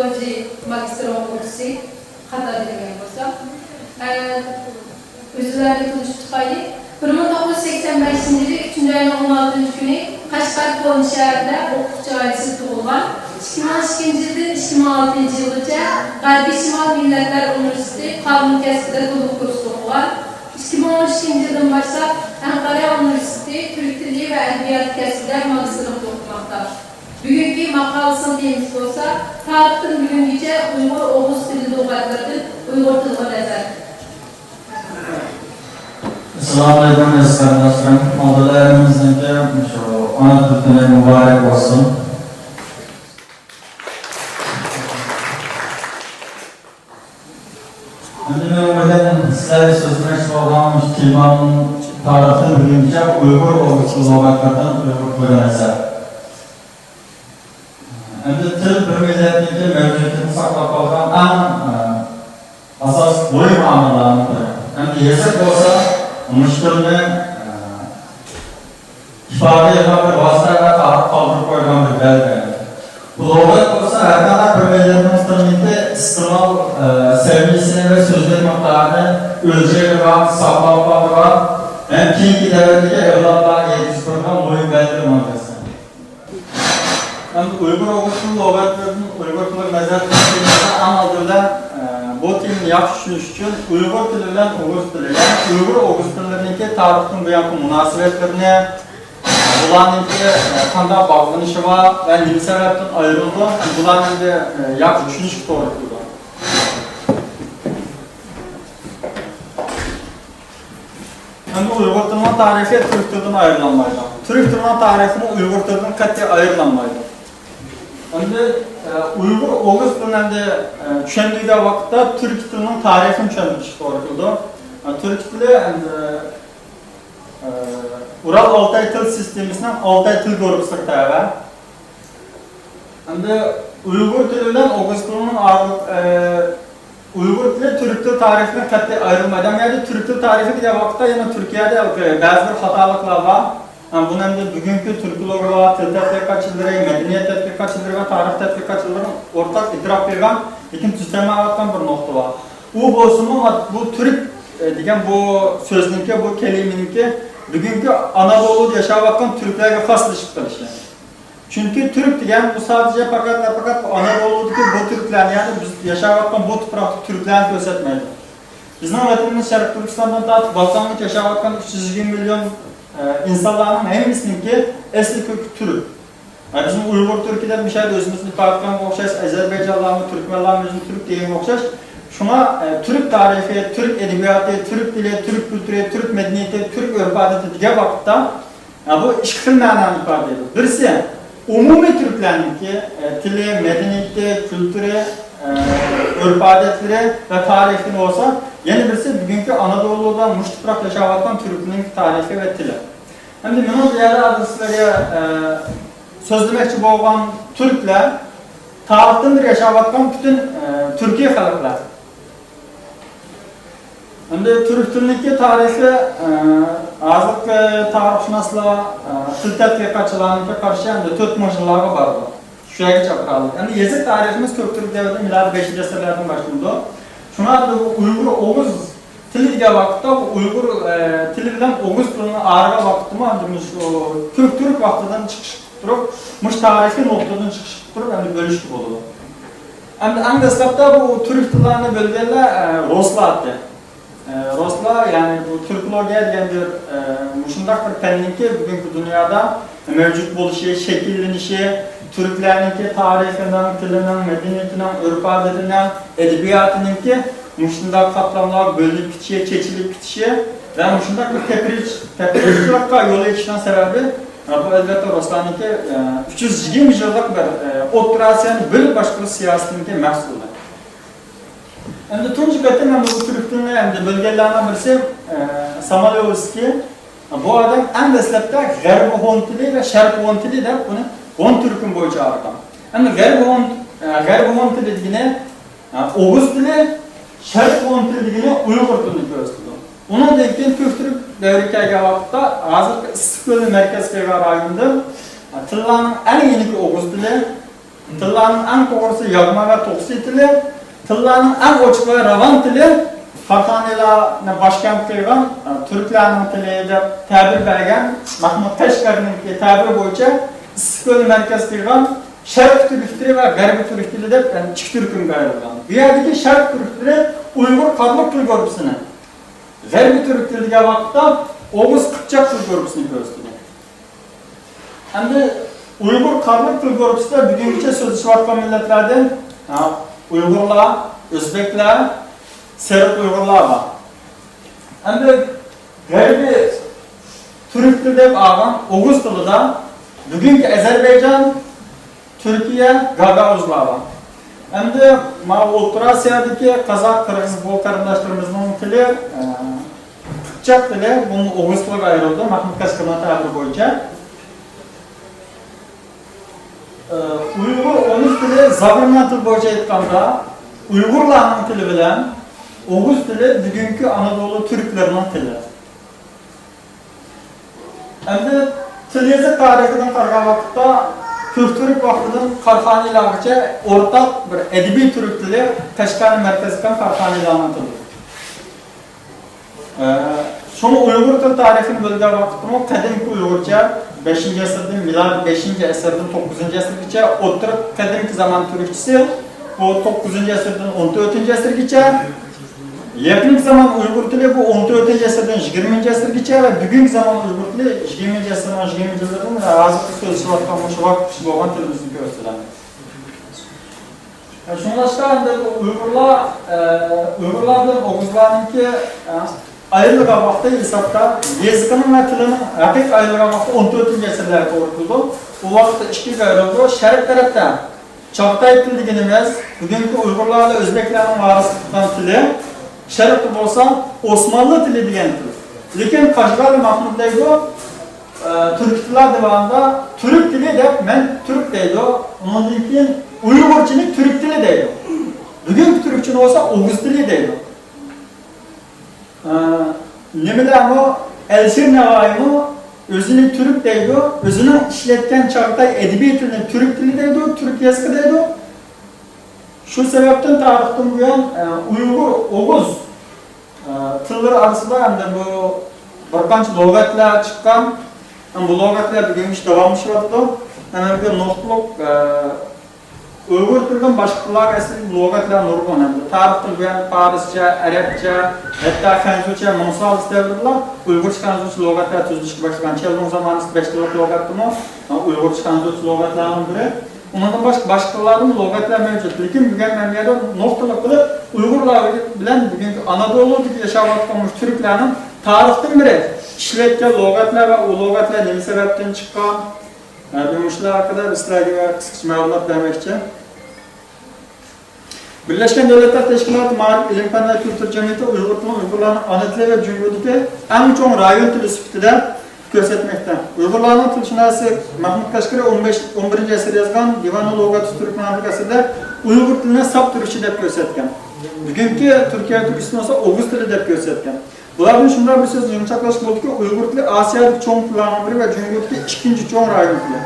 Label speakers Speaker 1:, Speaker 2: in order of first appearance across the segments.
Speaker 1: filoloji magistr o'quvchisi Xatar degan bo'lsa, o'zlariga tanishib chiqaylik. 1985-yili 3-oyning 16-kuni Qashqar Qo'ni shahrida o'quvchi oilasi tug'ilgan. 2002-yildan 2006-yilgacha G'arbiy Shimol Millatlar Universiteti qonun kasbida to'liq kurs o'qigan. 2013-yildan boshlab Anqara Universiteti Türk tili va adabiyot kasbida magistrlik o'qimoqda. Bugungi maqolasini temiz bo'lsa, tarixdan bugungacha Uyg'ur o'g'iz tili lug'atlaridan Uyg'ur tiliga nazar.
Speaker 2: Assalomu alaykum azizlar. Oldalarimizga shu ona tili muborak bo'lsin. Endi sizlarga so'zlamoqchi bo'lgan temaning tarixi bugungacha Uyg'ur o'g'iz lug'atlaridan Uyg'ur tiliga nazar. Endi til bir millatniki mavjudiyatini saqlab qolgan eng asosiy bo'y ma'nolaridan biri. Endi yezak bo'lsa, mushtilni ifoda etgan bir vosita va tarix qoldirib qo'ygan bir belgi. Bu lug'at bo'lsa, har qanday bir millatning tilida iste'mol seviyasini va so'zlar miqdorini o'lchaydigan, saqlab qolgan, ham keyingi davrga avlodlarga yetkazgan bo'y belgi mo'jizasi. Uyg'ur o'quvchi lug'atlarning Uyg'ur tiliga nazar tashlashda amalda bu tilni yaxshi tushunish uchun Uyg'ur tili bilan o'g'iz tili, Uyg'ur o'g'iz tillarininki tarixdan buyoqgi munosabatlarini, bularninki qanday bog'lanishi va nima sababdan ayrildi, bularni yaxshi tushunish to'g'ri keldi. Endi Uyg'ur tilining tarifi Türk tilidan ayrilmaydi. Türk tilining tarixini Uyg'ur tilidan qat'iy ayrilmaydi. Endi Uyg'ur o'g'iz tilini tushunadigan vaqtda Türk tilining tarixini tushunish to'g'ri keldi. Türk tili endi Ural Altay til sistemasining Altay til guruhiga tabi. Endi Uyg'ur tili bilan o'g'iz tilining Uyg'ur tili Türk tili tarixidan qat'iy ayrilmaydi. Yani Türk tili tarihi degan vaqtda yana Turkiyada ba'zi bir xatoliklar bor. Bunun da bugünkü Türkologiya, til tadqiqotchilari, madaniyat tadqiqotchilari va tarix tadqiqotchilari o'rtaq e'tirof bergan, lekin tuzlamayotgan bir nuqta bor. U bo'lsa-mu, bu Türk degan bu so'zniki, bu kelimaniki bugünkü Anadolu'da yashayotgan Türklarga xoslashib qilishi. Chunki Türk degan bu sadece faqat Anadolu'dagi bu Türklar, ya'ni biz yashayotgan bu tuproqdagi Türklarni ko'rsatmaydi. Bizning vatanimiz Sharq Turkistondan tortib Balqongacha yashayotgan 320 milyon insanların hemisininki eski kökü Türk. Yani bizim Uygur Türkiye'den bir şey de özümüzün farkından okşayız, Azerbaycanlılarını, Türkmenlerimizin Türk diye okşayız. Şuna Türk tarihi, Türk edebiyatı, Türk dili, Türk kültürü, Türk medeniyeti, Türk örf adeti diye vakitte bu iki xil ma'noni ifade ediyor. Birisi umumi Türklerinki dili, medeniyeti, kültürü, örf adetleri ve tarihini olsa, yeni birisi bugünkü Anadolu'da muştuprak yaşayotgan Türk'ünün tarihi ve dili. Hem de bunun değerli adresleri sözlemek için olan Türkler, tarihten bir yaşayotgan bütün Türkiye halklar. Hem de Türk dilindeki tarihi azlık tarihşünasla til tadqiqotchilariga karşı hem de 4 yıllara vardı. Şuraya çapıralım. Yani yazık tarihimiz Köktürk devrinde miladi 5. asırlardan başlandı. Şuna da Uygur Oğuz tili diye vakitte Uygur tili bilen Oğuz tilini ağırga vakitte mi Köktürk vaktinden çıkış durup muş tarihi noktadan çıkış durup hem de bölüştük oldu. Hem de en destekte bu Türk tillerini bölgeyle Rosla attı. Rosla yani bu Türkologiya diyen bir muşundak bir penninki bugünkü dünyada mevcut buluşu, şekillenişi, Türklerinki tarihinden, tilinden, medeniyetinden, örf adetinden, edebiyatınınki muşundak katlamlar bölünüp bitişe, çeçilip bitişe ve muşundak bir tepkiçilikka yolu geçişten sebebi bu elbette Roslanınki 320 yıllık bir operasyon bölüp başka siyasetinki məhsulü. Hem de tuncu katın hem de bu Türk dilini hem de bölgelerinden birisi Samalyovski. Bu adam en deslepte G'arbi Hon tili ve Sharq Hon tili de bunu Hon Türk'ün boyunca ağırdan. Hem de G'arbi Hon tili dediğine Oğuz tili, Sharq Hon tili dediğine Uygur tilini gösteriyor. Onun da ilkin Türk devrikaya vakitte hazır İstiklal merkezkaya rayonunda tıllarının en yeniki Oğuz tili, Tillarning eng to'g'risi yozma va to'qsi tili, tillarning eng ochiq va ravon tili Farg'onalarni boshkent qilgan turklarning tili deb ta'bir bergan Mahmud Qashqarning ta'biri bo'yicha Issiqko'l markaz qilgan Sharq turk tili va G'arbiy turk tili deb ikki turkumga ayrilgan. Bu yerdagi Sharq turk tili Uyg'ur qarliq til guruhini, G'arbiy turk tili degan vaqtda Oğuz Qipchoq til guruhini ko'rsatadi. Endi Uyg'ur qarliq til guruhida bugungacha so'zlashayotgan millatlardan Uyg'urlar, O'zbeklar, Serb Uyg'urlar var. Endi G'arbiy turk tili deb olgan Oğuz tilida bugungi Ozarbayjon, Türkiye, Gagauzlar var. Endi O'rta Osiyodagi Qozoq, Qirg'iz, Bo'l qarindoshlarımızın tili Qipchoq tili, buni Oğuz tiliga ayrildi Mahmud Qashqarning ta'biri bo'yicha. Uyg'ur Oğuz tili Zabirna til bo'yicha aytganda Uyg'urlarning tili bilan Oğuz tili bugungi Anadolu Türklarining tili. Endi til yazı tarixidan qaragan vaqtda Türk vaqtidan Qarxonilargacha o'rtaq bir adabiy turk tili Qashqar markazidan Qarxonilarning tili. Şunu Uyg'ur til tarixini bilgan vaqtda qadimgi Uyg'urcha 5-asrdan milod 5-asrdan 9-asrgacha o'tir qadimgi zamon turkchisi bu 9-asrdan 14-asrgacha yakın zaman Uyghur tili bu 14-asrdan 20-asrgacha va bugungi zamon Uyghur tili 20-asrdan 20-yillardan hozirgi so'zlayotgan shu vaqt bo'lgan tilimizni ko'rsatadi. Shunlashganda Uyg'urlar bilan Oğuzlarningki ayrılgan vaqti hisobda yeziqning va tilining haqiqiy ayrılgan vaqti 14-asrlarga to'g'ri keldi. Bu vaqtda ikkiga ayrildi. Sharq tarafdan Chog'tay tili deganimiz bugungi Uyg'urlar va O'zbeklarning varisligidan tili Sharqda bo'lsa Osmanlı tili degan til. Lekin Qashqar Mahmud deydi, turk tillar davomida turk tili deb men turk deydi. Undan keyin Uyg'urchini turk tili deydi. Bugungi turkchini bo'lsa Oğuz tili deydi. Nimalarmi Alisher Navoiymi o'zini turk deydi, o'zini ishlatgan Chog'tay adabiy tilini turk tili deydi, turk yozig'i deydi. Şu sebepten tarixdan buyon Uyg'ur, Oğuz tilleri arasında hem de bu bir qancha lug'atlar chiqqan. Bu lug'atlar bugungacha davomlashyapti. Mana bu nuqtaliq Uyg'ur tilidan boshqa tillarga asl lug'atlar nurg'un. Tarixdan buyon Farscha, Arabcha, hatto Xanzucha, Munsal davrida Uyg'urcha Xanzucha lug'atlar tuzilishga boshlagan. Chelon zamonida 5 tillik lug'atmi? Uyg'urcha Xanzucha lug'atlarning biri. Ondan başqa tillarning lug'atlar mavjud. Lekin bugun men yerda nuqtaliq qilib Uyg'urlar bilan bugungi Anadolu'da yashayotgan turklarning tarixdan biri ishlatgan lug'atlar va u lug'atlar nima sababdan chiqqan, bu ishlar haqida sizlarga qisqacha ma'lumot bermoqchi. Birlashgan Davlatlar Tashkiloti Ma'rif ilm fan va kultur jamiyati Uyg'ur tilini Uyg'urlarning ona tili va Jumhuriyatdagi eng chong rayon tili sifatida ko'rsatmoqda. Uyg'urlarning tilshunosi Mahmud Qashqari 11-asr yozgan Divan-ul Lug'at Turkman asrida Uyg'ur tilini sap turkicha deb ko'rsatgan. Bugungi Turkiya turkisi bo'lsa Oğuz tili deb ko'rsatgan. Bularning shunday bir so'z yumshoqlash bo'ldiki, Uyg'ur tili Osiyoning cho'ng tillarning biri va Jumhuriyatdagi ikkinchi cho'ng rayon tili.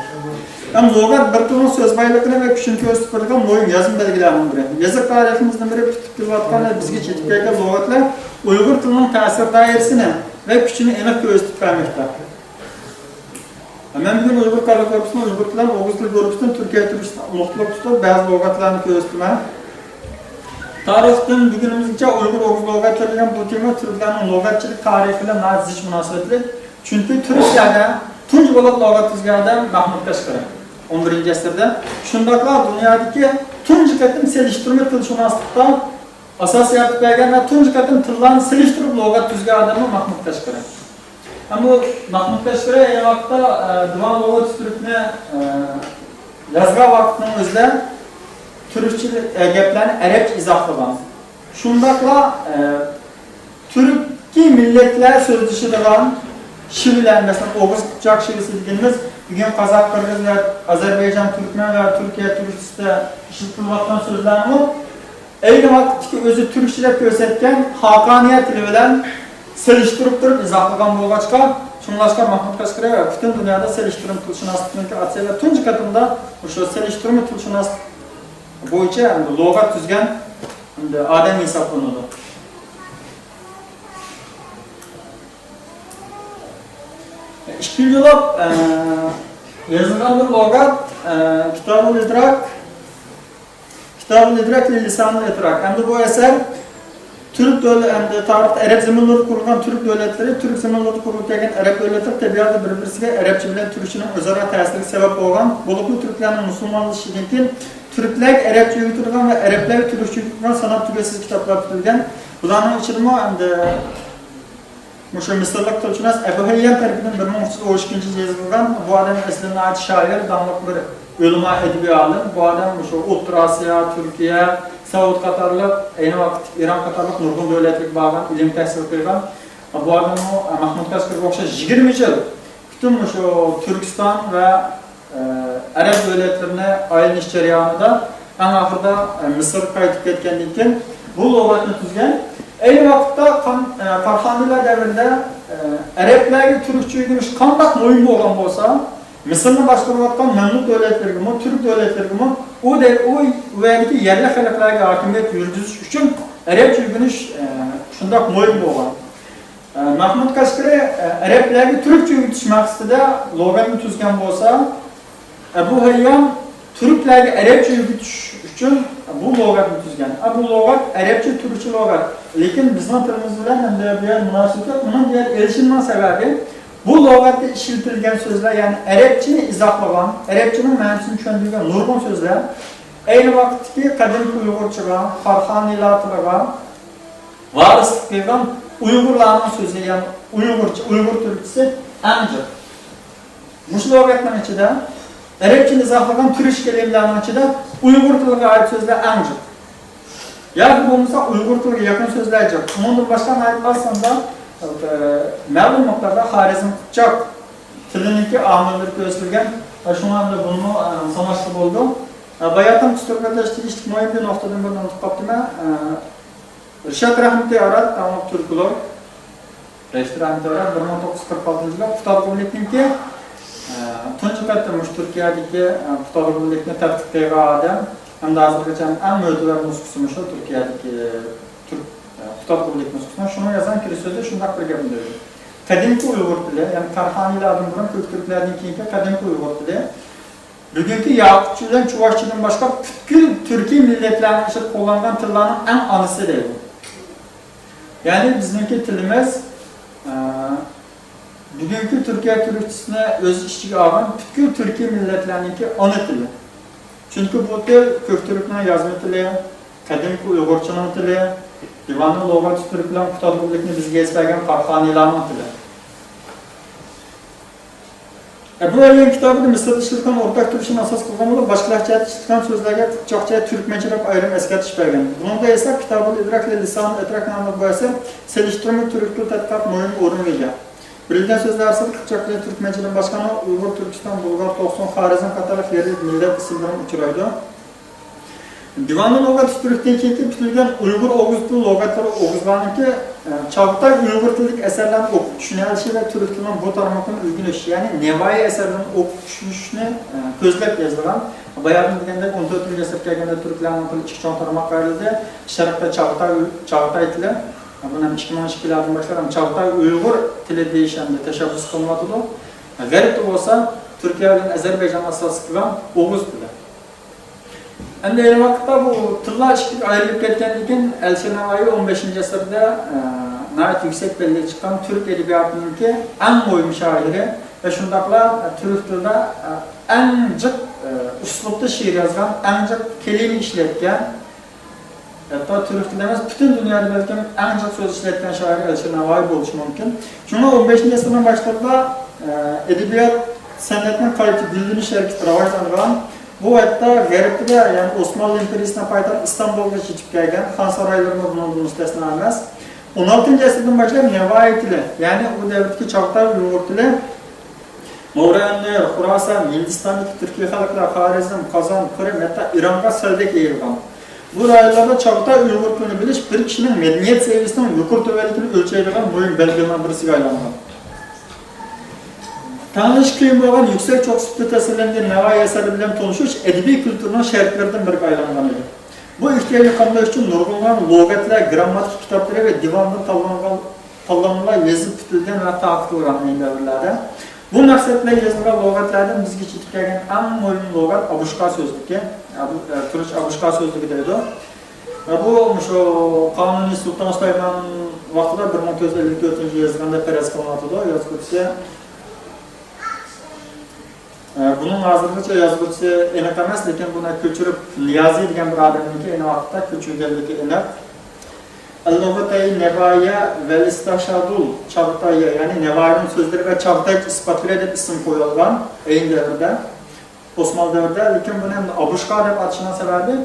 Speaker 2: Ham lug'at bir tilning so'z boyligini va kuchini ko'rsatib turgan mo'yin yozim belgilarining biri. Yozuq tariximizdan biri tutib kelayotgan bizga yetib kelgan lug'atlar Uyg'ur tilining ta'sir doirasini va kuchini aniq ko'rsatib bermoqda. Men bugün Uyg'ur qarliq guruhini Uyg'ur tili, Oğuz tili guruhidan Turkiya turistini nuqtaliq tutib ba'zi lug'atlarni ko'rsataman. Tarixdan bugunimizgacha Uyg'ur Oğuz lug'atlari degan bu tema turklarning lug'atchilik tarihi bilan zich munosabatli. Chunki Turkiyada tunji bo'lib lug'at tuzgan Mahmud Qashqari 11-asrda. Shundaqla dunyodagi tunji qatim selishtirma tilshunoslikda asosiyat bergan va tunji qatim tillarni selishtirib lug'at tuzgan odam Mahmud Qashqari. Ama Mahmud Qashqari ayni vaqtda Divan Lug'at turkni yozgan vaqtning o'zida turkcha gaplarni arabcha izohlagan. Shundaqla turkiy millatlar so'zlashadigan shivlar, masalan, Oğuz Qipchoq shivisi deganimiz bugun Qozoq, Qirg'iz va Ozarbayjon, Turkman va Turkiya turkisida ishlatilayotgan so'zlarni ayni vaqtdagi o'zi turkcha deb ko'rsatgan Xoqoniya tili bilan selishtirib turib izohlagan bo'lg'achqa Şunlaşkan Mahmut Kaşkır'a bütün dünyada seliştirim tilşünaslıkniki atsayla tuncu katında şu seliştirimi tilşünaslık boyunca logat tüzgen adem hesaplanıdı. İşkil yılap yazılan bir logat Kitab-ı İdrak ile Lisan-ı İdrak. Hem de bu eser Türk devletleri, tarihte Arap zamanları kurulan Türk devletleri, Türk zamanları kurulurken Arap devletleri tabiatı birbirine Arapça bilen Türkçünün özara təsiri sebep olan, buluklu Türklerin Müslümanlığı şiddetin, Türkler Arapça yuturgan ve Araplar Türkçe yuturgan sanat tügesiz kitaplar tutilgan. Bularning içinde Müşür Mısırlık Türkçünas Ebu Hayyan tarafından 1312 yazılgan, bu adam eslinde ait şair, damlık bir ölüma edebi alim. Bu adam Ultra Asya, Türkiye, Saud Katarlık, aynı vakit İran Katarlık nurgun devletlik bağlan, ilim tahsil kılgan. Bu adam Mahmut Kaşkır'a okşa 20 yıl bütün Türkistan ve Arap devletlerine ayrılış cereyanında en ahırda Mısır kayıtıp etkenlikken bu logatını tüzgen. Aynı vakitte Karhaniler devrinde Araplarga Türkçe öğreniş kandak moyunlu olan olsa Mısır'ın başkanlıktan Memlük devletleri gibi, Türk devletleri gibi o verdeki yerli halklarga hakimiyet yürütüş için Arapça öğreniş şundak moyunlu olan. Mahmut Kaşkır'a Araplarga Türkçe öğretiş maksatida logatını tüzgen olsa Ebu Hayyan Türklerge Arapça öğretiş için bu logatını tüzgen. Bu logat Arapça Türkçe logat. Lekin bizning tilimiz bilan endi bir münasebet yok. Bunun diğer erişilme sebebi bu logatda işletilgan so'zlar, ya'ni Arapchani izohlagan, Arapchaning ma'nosini tushuntirgan nurg'un so'zlar ayni vaqtdagi qadimgi Uyg'urchaga, Farhoniylarga varislik qilgan Uyg'urlarning so'zi, ya'ni Uyg'ur turkisi anjiq. Mush logatning ichida Arapchani izohlagan turkish kelimalarning ichida Uyg'ur tiliga oid so'zlar anjiq. Yani bu mesela Uygur tiliga yakın sözler yok. Bunun başka aytmasam da ma'lum miqdorda Xorazm Qipchoq tilininki omillar ko'rsatilgan. Shunga ham buni sanashli bo'ldi. Bayatdan Turkiyada ijtimoiy bir nuqtadan bir nutq topdim. Rishad Rahmatli Arad tamom turklar. Rishad Rahmatli Arad 1946-yilda Putorg'unlikniki tunji qatta Turkiyadagi Putorg'unlikni tartiblagan odam. Hem de hazırlıkçı en müdürler nüskusunu şu Türkiye'deki Putorg'unlik nüskusuna şunu yazan kiri sözde şundak bir gapini diyor. Kadimki Uygur dili, yani Karhanilardan buran Türklerden keyinki kadimki Uygur dili. Bugünkü Yakutçu bilen Çuvaşçı'dan başka bütün Türkiye milletlerinin için kullanılan tillerin en anısı değil bu. Yani bizimki tilimiz bugünkü Türkiye Türkçesine öz işçilik alan bütün Türkiye milletlerininki anı dili. Çünkü bu dil Köktürk'ün yazma dili, kadimki Uygurçanın dili, divanlı logat Türk'ün Putorg'unlikni bizga yetmagan Karhanilarning dili. Bu Hayyan kitabida Mısırda ishlangan o'rtak turishini asos qilgan bo'lib, boshqalarcha ishlangan so'zlarga Qipchoqcha, Turkmancha deb ayrim eskartish bergan. Bunda esa Kitab-ı İdrak ile Lisan-ı İdrak nomli bu eser selishtirma turk tadqiqot muhim o'rin egagan. Birilgan so'zlar asli Qipchoqcha, Turkmanchadan boshqani Uyg'ur, Turkiston, Bulg'or, To'qson, Xorazm qatorli yerli millat ismlari uchraydi. Divanlı logat Türk'ten keyingi bitilgan Uyg'ur og'iz tili logatlari og'izlarniki Çağatay Uyg'ur tillik eserlarni o'qib tushunishi va turk tilining bu tarmoqdan o'rganishi, ya'ni Nevoiy eserlarni o'qib tushunishni ko'zlab yozilgan. Bayarım deganda 14-asrga kelganda turklarning tili ikki chon tarmoqqa ayrildi. Sharqda Çağatay tili, buni 2012-yillardan boshlab Çağatay Uyg'ur tili deyishanda tashabbus qilinadi. G'arb bo'lsa Turkiya bilan Ozarbayjon asos qilgan o'g'iz tili. Endi ayni vaqtda bu tillar ayrılib ketgandan Alisher Navoiy 15-asrda nəhayət yüksek belliyə chiqqan Türk edebiyatıninki en muhim şairi ve shundaqla Türk tilida en jiq uslubda she'r yozgan, en jiq kelima ishlatgan, hatto Türk tilida emas, butun dunyoda balkim en jiq so'z ishlatgan shoir Alisher Navoiy bo'lishi mumkin. Shunga 15-asrdan boshlab edebiyot san'atning qayta gullanish harakati rivojlangan. Bu hatta G'arbda, yani Osmanlı imperiyasining poytaxti İstanbulga yetib kelgan, xon saroylarida bundan mustasno emas. 16-asrdan boshlab Nevoiy tili, ya'ni u davrdagi Chog'tay Uyg'ur tili Mo'g'ullar, Xuroson, Hindistondagi Turkiy xalqlar, Xorazm, Qozon, Qrim, hatto Ironga sildek yayilgan. Bu rayonlarda Chog'tay Uyg'ur tilini bilish bir kishining madaniyat seviyasining yuqori to'g'riligini o'lchaydigan muhim belgilardan birisiga aylangan. Tanış kıyım olan yüksek çok sütlü tesirlendiği nevai eseri bilen tanışış edebi kültürünün şeriflerinden bir aylangan idi. Bu ihtiyacı kamlaş için nurgulgan logatlar, grammatik kitapları ve divanda tallanılar yazıp tutilgan ve taqıtılgan devirlerde. Bu maqsadla yazılgan logatlardan bizga yetib kelgan eng muhim logat Abushka so'zligi. Turch Abushka so'zligi deydi. Bu şu Kanuni Sultan Süleyman vaqtida 1954 yozganda peres qilinadi. Yozuvchi bunun hazırlıkça yazılışı enak emas, lekin buna köçürüp Niyazi degan bir adamniki ena vaqtda köçürganligi enak. Al-Lughatay Nevaya ve İstashadul Çağatay'a, yani Neva'nın sözleri ve Çağatay ispatlıyor deb isim qo'yilgan aynı devirde, Osmanlı devirde. Lekin buni ham Abushka deb atishning sebebi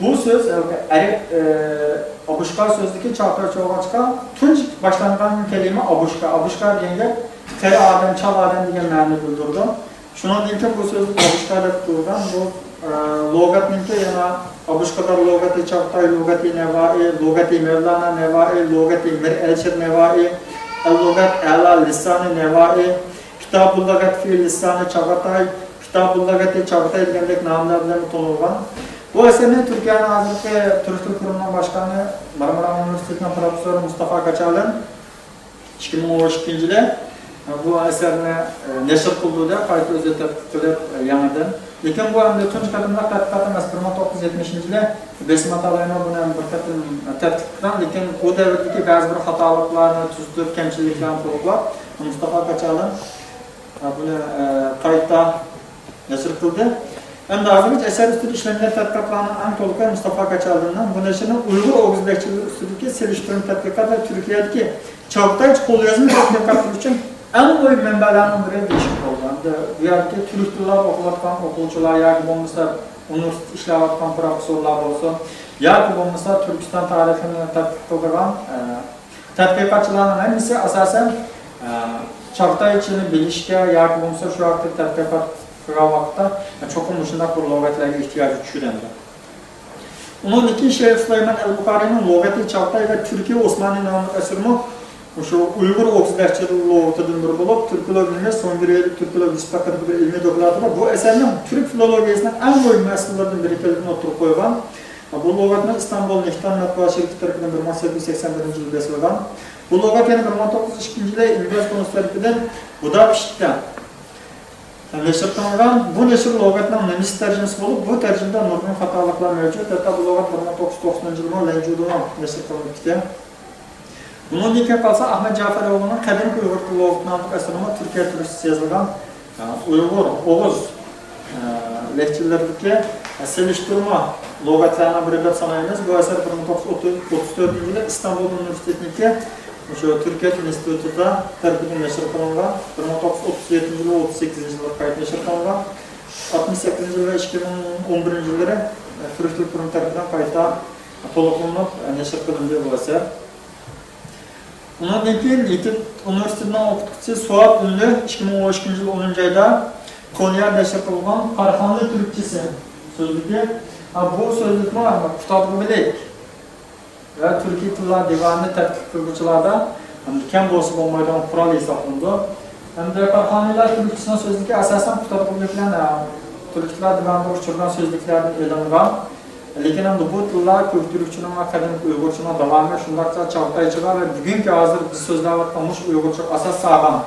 Speaker 2: bu söz Abushka so'zligi Çağatay Çoğaçka tunç başlangan kelime Abushka. Abushka deganga qari adam, chal adam degan ma'no bildirdi. Shuningdek bu so'zni Abushka deb qo'ygan bu logatniki yana Abushkadar logati Çağatay logati Nevai, logati Mevlana Nevai, logati Mir Elshir Nevai, al-logat ala lisan-ı Nevai, Kitab-ul logat fi lisan-ı Çağatay, Kitab-ul logati Çağatay degandek nomlar bilan tanilgan. Bu eserni Türkiye'nin hazırki Türk Dil Kurumu'nun başkanı Marmara Üniversitesi'nin profesörü Mustafa Kaçal'ın 2012-yilda bu eserini neşr qildi, qayta o'zi qilib yangidan. Lekin bu endi tunç qadimlar tadqiqot emas, 1970-yilda Besmat Alayno buni bir qatim tadqiq qilgan, lekin u davrdagi ba'zi bir xatoliklarni tuzitib, kamchiliklarni to'g'rilab, Mustafa Kaçal'ın buni qayta neşr qildi. Endi hozirgacha eser ustida ishlangan tadqiqotlarning eng to'liq Mustafa Kaçal'dan bu nashrning Uyg'ur o'g'izlakchiligi ustidagi selishtiruv tadqiqot va Turkiyadagi Çağatay qo'lyozma tadqiqoti uchun eng muhim manbalarning biri deyishib bo'ldi. Bu yerda turk tillar o'qiyotgan o'quvchilar yoki bo'lmasa universitet ishlayotgan professorlar bo'lsa, yoki bo'lmasa Turkiston tarixini tadqiq qilgan tadqiqotchilarning hammasi asosan Çağataychini bilishga yoki bo'lmasa shu vaqtda tadqiqot qilgan vaqtda cho'qim shunday bir lug'atlarga ehtiyoji tushgandi. Onun iki Şeyh Süleyman el-Bukhari'nin lug'ati Çağatay ve Türkiye Osmanlı nomli asrmi şu Uygur o'qituvchilik lug'atidan biri bo'lib, turkologiyani so'nggi turkologik nisbatan bir ilmiy doktorati bor. Bu eserning turk filologiyasining eng muhim mas'ullaridan biri ekanligini o'tirib qo'ygan. Bu lug'atni İstanbul Nehtan matbuot shirkati tomonidan 1881-yilda yasalgan. Bu lug'at yana 1902-yilda ingliz konsulligidan Budapeshtda neşr qilingan. Bu neşr lug'atning nemis tarjimasi bo'lib, bu tarjimada nurg'un xatoliklar mavjud. Hatta bu lug'at 1990-yilda Lanjudo'da neşr qilingan. Bunun dikkat kalsa Ahmet Caferoğlu'nun Kadim Uygur Lug'at namli eserinde Türkiye Türkçesi yazılgan Uygur, Oğuz lehçilerdeki seliştirme lug'atlarına biri deb sanaymiz. Bu eser 1934-yilda İstanbul Üniversitesi'ndeki Türkiye İnstitutida tarafından neşr qilingan. 1937-yilda 38-yilda qayta neşr qilingan. 68-yil ve 2011-yilda Türk Dil Kurumu tarafından qayta to'liqlanib neşr qilindi bu eser. Bundan keyin Yetib Üniversitesi'nin o'qituvchisi Suat Ünlü 2012-yil 10-oyda Konya neşr qilingan Qarxonli Türkçesi so'zligi. Bu so'zlikni kitobni bilaylik. Ve Türkiye Tillar Divanı tadqiq qiluvchilarda kam bo'lsa bo'lmaydigan qurol hisoblandi. Hamda Qarxonlilar Türkçesining so'zligi asosan kitoblar bilan Türklar Divanida uchirgan so'zliklardan e'lonlangan. Lekin endi bu tillar ko'p turkchining va qadim uyg'urchining davomi shundaqcha Çağataychilar va bugungi hozir biz so'zlayotgan uyg'urcha asos sog'an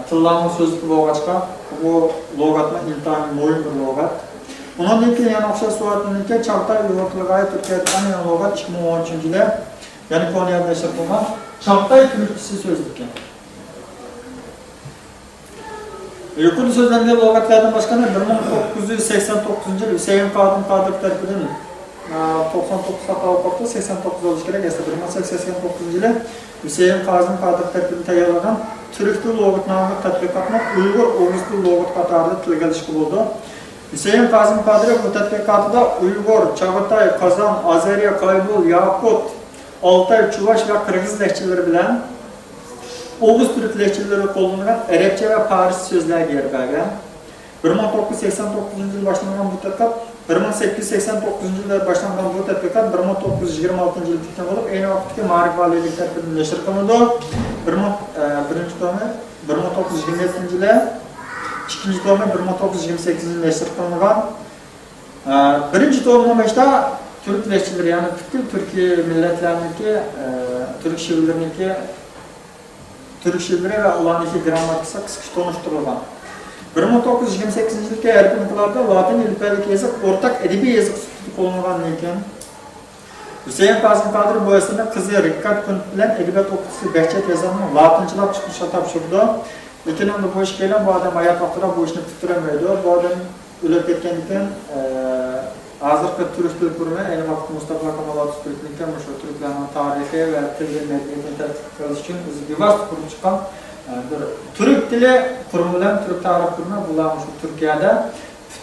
Speaker 2: tillarning so'zligi bo'lg'achqa bu lug'atning intayin muhim bir lug'at. Undan keyin yana o'xshash suratniki Çağatay uyg'ur tiliga Turkiyadagi yana lug'at 2010-yilda yana Konyada neşr qilingan Çağatay turkchasi so'zligi. Yuqorida so'zlangan lug'atlardan boshqa 1989-yil Hüseyin Kadim Kadir tarafidan 99 xato qopti 89 bo'lishi kerak. 1989-yilda Hüseyin Kadim Kadir tarafidan tayyorlangan Türk til lug'at nomli tadqiqotni Uyg'ur o'g'iz til lug'at qatorida tilga olishga bo'ldi. Hüseyin Kadim Kadir bu tadqiqotida Uyg'ur, Çağatay, Qozon, Azeriya, Qaybul, Yaqut, Altay, Chuvash va Qirg'iz lehchalari bilan Oğuz Türk lehçeleri qo'llangan Arabcha va Faris so'zlarga yer bergan. 1989-yil boshlangan bu tadqiqot 1889-yilda boshlangan bu tadqiqot 1926-yilda bitgan bo'lib, ayni vaqtda Ma'rif valiylik tarafidan neşr qilindi. Birinchi tomi 1927-yili, ikkinchi tomi 1928-yili nashr qilingan. Birinchi tomda işte Türk lehçeleri yani bütün Türkiye milletlerindeki Türk şiirleriniki Türk şiirleri ve ulaniki gramatikası kısa tonuşturulgan. 1928-yilki erkinliklarda Latin elifbelik yazık ortak edebi yazık sütü kullanılan ekan. Hüseyin Kazım Kadir bu eserde kızı Rikkat Kunt bilen edebiyat okutusu Behçet yazanını Latinçilap çıkışa tapşırdı. Lekin onda bu iş gelen bu adam hayat vaktıra bu işini tutturamıyordu. Bu adam ölüp ketkenlikten hazırki Türk dil kurumu aynı vakit Mustafa Kemal Atatürk'ün şu Türklerin tarihi ve til ve medeniyetini tertip kılış için bir vasıta kurup çıkan Türk dili kurumu bilen Türk tarih kurumu bulanmış Türkiye'de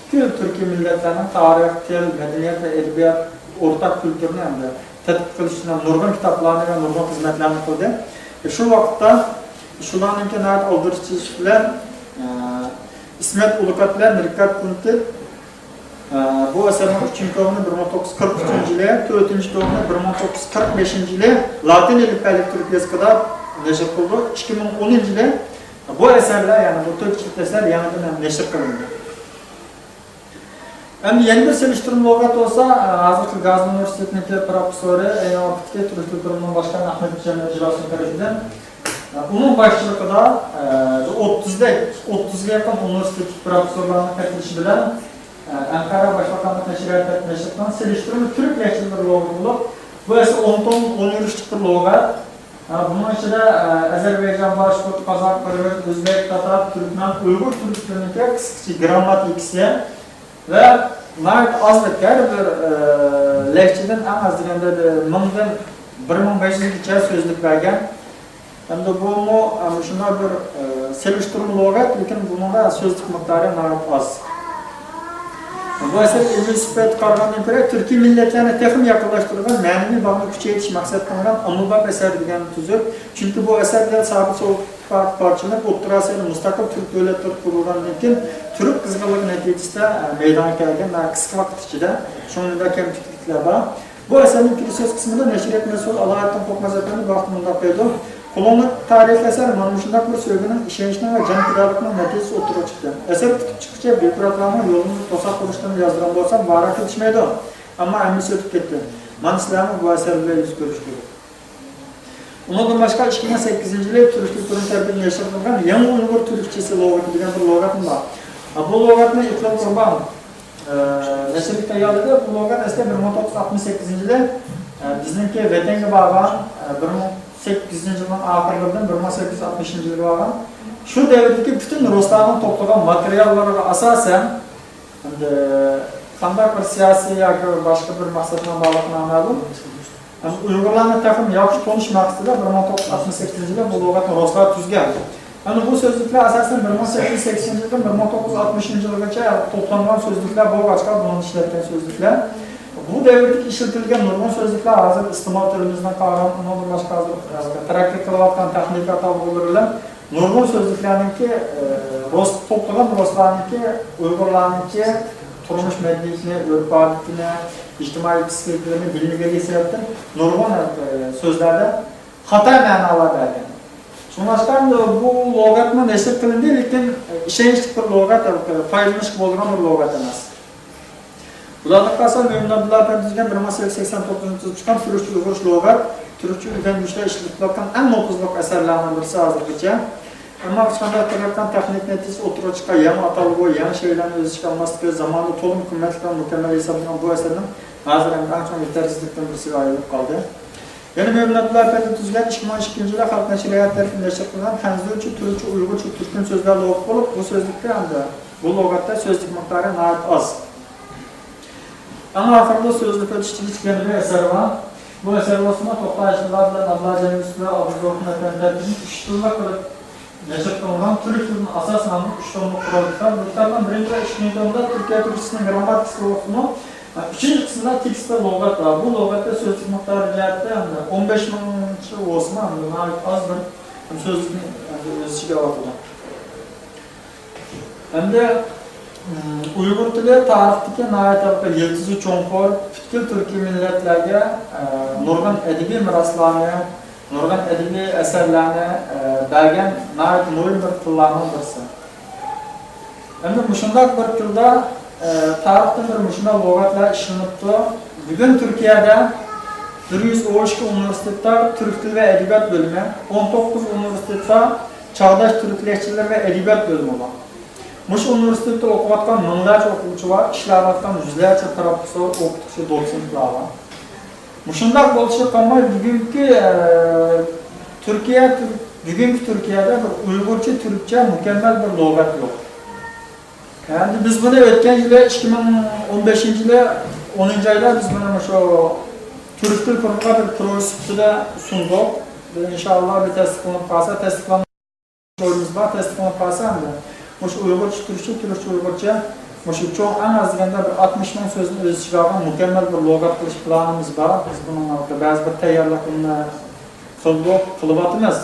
Speaker 2: bütün Türkiye milletlerinin tarih, til, medeniyet ve edebiyat ortak kültürünü hem de tertip kılış için nurgun kitaplarını ve nurgun hizmetlerini koydu. Şu vakitte şuların imkanı aldırışçılar İsmet Ulukat bilen Rikkat Kunt'ı bu eserin 3. tomunu 1943-yili, 4. tomunu 1945-yili Latin elifbelik Türk yazıkıda neşr kıldı. 2010-yili bu eserler yani bu Türkçe eser yanıdan neşr kılındı. Hem yeni bir seliştirme logat olsa hazırki Gazi Üniversitesi'ndeki profesörü aynı vakitte Türk Dil Kurumu'nun başkanı Ahmet Cemil Cilas'ın tarafından onun başçılığında 30'ga yakın üniversite profesörlerinin katılışı bilen Ankara Başbakanlık Neşriyat Neşri'nden seliştirme Türk lehçeleri logat bulup bu ise 10 ton 13 bir logat. Bunun içinde Azerbaycan, Başkurt, Kazak, Kırgız, Özbek, Tatar, Türkmen, Uygur Türkmenindeki kısaca gramatikisi ve nayet azlık her bir lehçeden en az degende 1500'e sözlük vergen. Hem de bu şuna bir seliştirme logat, lekin bunun da sözlük miktarı nayet az. Bu eser ilmi süpet kargandan göre Türkiye milletlerine tekim yakınlaştırılgan manevi bağını küçeytiş maksatlangan omurgak eser degan tuzur. Çünkü bu eserler sabit soğuk parçalanıp O'rta Asya'nın müstakil Türk devletleri kurulgan lekin Türk kızgınlığı neticesinde meydana gelgen kısa vaqt ichida şunda kemtiklikler var. Bu eserin söz kısmında neşriyat mesul Allah'tan Korkmazatlarını vaxtında koydu. Kullanılan tarih eser manuşundak bir sözünün işenişine ve can kiralıkının neticesi oturup çıktı. Eser tutup çıkınca bir bıraklama yolunu tosak oluştuğunu yazdıran olsam varak yetişmeydi o. Ama emnisi ötüp gitti. Man İslam'ı bu eserle yüz görüştü. Ondan başka 2008-yili Türk Dil Kurumu tarafından yaşatılgan Yan Uygur Türkçesi logatı degan bir logatım var. Bu logatını İkram Kurban neşirlik tayyorladi. Bu logat esa 1968-yili bizniki Vatenga bağlan 18-yilning oxirlaridan 1860-yilga bo'lgan shu davrdagi butun Ruslarning to'plagan materiallariga asosan qanday bir siyosiy yoki boshqa bir maqsad bilan bog'liq noma'lum Uyg'urlarni taqim yaxshi tonish maqsadida 1968-yilda bu lug'atni Ruslar tuzgan. Ana bu so'zliklar asosan 1880-yildan 1960-yilgacha to'plangan so'zliklar bo'lg'achqa buni ishlatgan so'zliklar. Bu devrdeki işletilgen nurgun sözlükler hazır istimal türümüzden kavram, ondan başka hazır terakki kılavatkan texnik atabulurlar. Nurgun sözlüklerinki toplanan Ruslarınki, Uygurlarınki turmuş medeniyetini, örf adetini, ictimai psikolojisini bilmegeli sebepten nurgun sözlerde hata manalar vergen. Şunlaşkan bu logatma neşir kılındı, lekin işençlik bir logat, faydalanış bolgan bir logat emas. Bulardan kalsa Mömin Abdullah düzgün 1889'da çıkan Türkçe Uygur logat, Türkçe ülken güçler işletilirken en nopuzluk eserlerden birisi hazırlıkça. Ama çıkanlar taraftan teknik neticesi oturup çıkan yan atalığı, yan şeylerin özü çıkanması ve zamanında tolum kıymetlikten mükemmel hesablanan bu eserin hazır en çok yetersizlikten birisi ayrılıp kaldı. Yani Mömin Abdullah düzgün 2012 Halk Neşriyat tarafından çıkan Henzülçü, Türkçe, Uygurçu, Türk'ün sözlerle okup olup bu sözlükte hem de bu logatta sözlük miktarı nayet az. Ama ahırda sözlük ötüştüğü çıkan bir eser var. Bu eser olsun toplayıcılar bilen Allah Cemil Üstü'ne Abdü Zorkun Efendilerinin iştirme kılıp neşir kılınan Türk dilinin asas namı 3 tomluk kurallıklar. Bu kitabın birinci ve 2. tomda Türkiye Türkçesinin gramatikisi olsun. 3. kısmında tekst ve logat var. Bu logatta sözlük miktarı cihatte 15 bin olsun az bir sözlük özçüge bakılır. Hem de Uygur dili tarihteki nayet yıldızı çoğunluğu bütün Türkiye milletlerine nurgun edebi miraslarını, nurgun edebi eserlerini bergen nayet muhim bir tıllarının birisi. Endi muşundak bir tılda tarihte bir muşunda logatlar işlenipti. Bugün Türkiye'de 112 üniversiteler Türk Dili ve Edebiyat bölümü, 19 üniversiteler Çağdaş Türkleşçiler ve Edebiyat bölümü var. Muş üniversitede okuvatkan minlerce okuvchi var, işlerden yüzlerce tarafçısı, okutuvchi, doçentlar var. Muşundak bolışa kalmay bugünkü Türkiye'de bir Uygurca, Türkçe mükemmel bir logat yok. Yani biz bunu ötken yılı 2015 yılı 10. ayda biz bunu şu Türk Dil Kurumu'na bir projesinde sunduk. İnşallah bir tasdiklanıp kalsa, tasdiklanmış oyumuz var, tasdiklanıp kalsa hem de Muş Uygurca, Türkçe, Türkçe, Uygurca Muş çok en azından bir 60 bin sözün özü çıkargan mükemmel bir logat kılış planımız var. Biz bunun altında bazı bir tayyorlukunu kılıp atımız.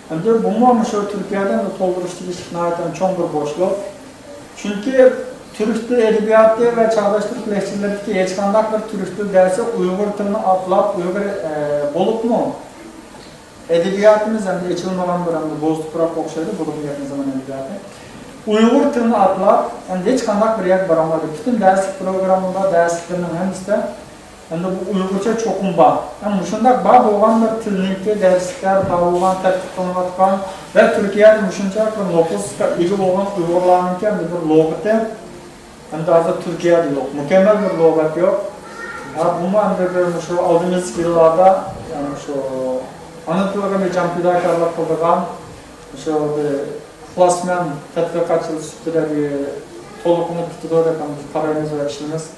Speaker 2: Hem de bunlar Türkiye'den de tolduruştu ilişkinayetten çok bir boşluk. Çünkü Türk Dil Edebiyatı ve Çağdaş Türk Lehçilerdeki hiç kandak bir Türk Dil dersi Uygur tılını atlap, Uygur bolup mu? Edebiyatımız hem de içilmeden bir hem de Bozdu Kurak okşaydı, bulup yakın zaman edebiyatı. Uygur tılını atlap, hem de hiç kandak bir yak baramadı. Bütün ders programında, derslerinin hem de bu Uygurca çokum var. Yani muşundak var boğan bir tilninki dersler, boğan tertip konulatkan ve Türkiye'de muşuncak bir nüfuska iyi boğan Uygurlarınki hem de bir logatı hem de azı Türkiye'de yok. Mükemmel bir logat yok. Bunu hem de şu aldığımız yıllarda yani şu Anadolu'da bir campidakarlar kıldıgan şu bir klasmen tetbikatçılık sütüde bir tolukunu tutuyor yapan bir kararımız ve işimiz.